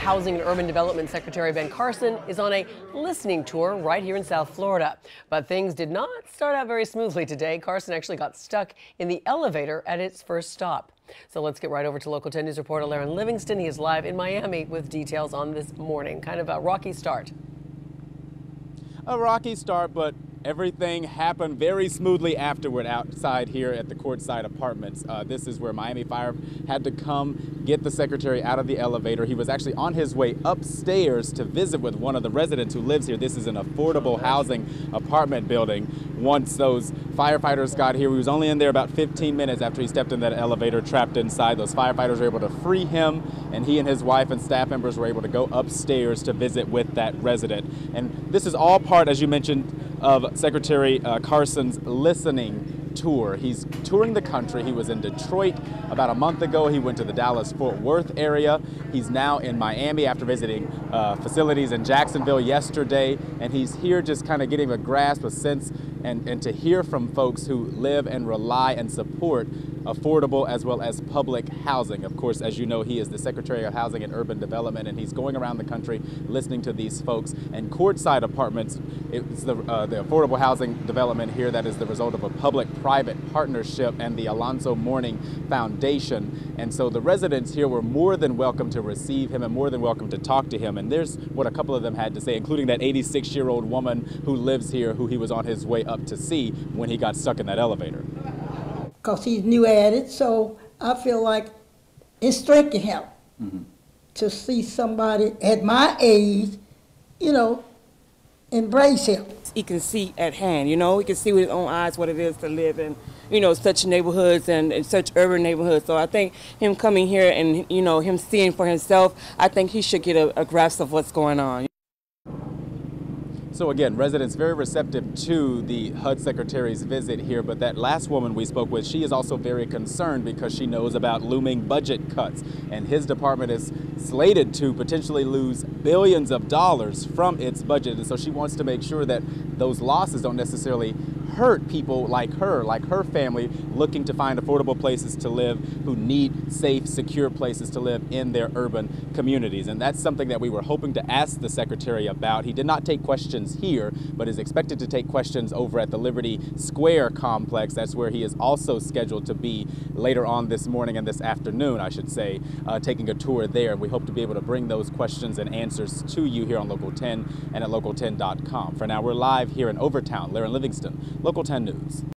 Housing and Urban Development Secretary Ben Carson is on a listening tour right here in South Florida. But things did not start out very smoothly today. Carson actually got stuck in the elevator at its first stop. So let's get right over to Local 10 News reporter Larry Livingston. He is live in Miami with details on this morning. Kind of a rocky start. A rocky start, but everything happened very smoothly afterward outside here at the Courtside Apartments. This is where Miami Fire had to come get the secretary out of the elevator. He was actually on his way upstairs to visit with one of the residents who lives here. This is an affordable housing apartment building. Once those firefighters got here, he was only in there about 15 minutes after he stepped in that elevator, trapped inside. Those firefighters were able to free him, and he and his wife and staff members were able to go upstairs to visit with that resident. And this is all part, as you mentioned, of Secretary Carson's listening tour. He's touring the country. He was in Detroit about a month ago. He went to the Dallas-Fort Worth area. He's now in Miami after visiting facilities in Jacksonville yesterday. And he's here just kind of getting a grasp, a sense, and to hear from folks who live and rely and support affordable as well as public housing. Of course, as you know, he is the Secretary of Housing and Urban Development, and he's going around the country listening to these folks. And Courtside Apartments, it's the affordable housing development here that is the result of a public-private partnership and the Alonzo Mourning Foundation. And so the residents here were more than welcome to receive him and more than welcome to talk to him. And there's what a couple of them had to say, including that 86-year-old woman who lives here, who he was on his way up to see when he got stuck in that elevator. Because he's new at it, so I feel like it's strengthening him to see somebody at my age, you know, embrace him. He can see at hand, you know, he can see with his own eyes what it is to live in, you know, such neighborhoods and such urban neighborhoods. So I think him coming here and, you know, him seeing for himself, I think he should get a grasp of what's going on. So again, residents very receptive to the HUD Secretary's visit here, but that last woman we spoke with, she is also very concerned because she knows about looming budget cuts, and his department is slated to potentially lose billions of dollars from its budget, and so she wants to make sure that those losses don't necessarily hurt people like her family looking to find affordable places to live, who need safe, secure places to live in their urban communities. And that's something that we were hoping to ask the Secretary about. He did not take questions here, but is expected to take questions over at the Liberty Square complex. That's where he is also scheduled to be later on this morning and this afternoon, I should say, taking a tour there. We hope to be able to bring those questions and answers to you here on Local 10 and at local10.com. For now, we're live here in Overtown. Larry Livingston, Local 10 News.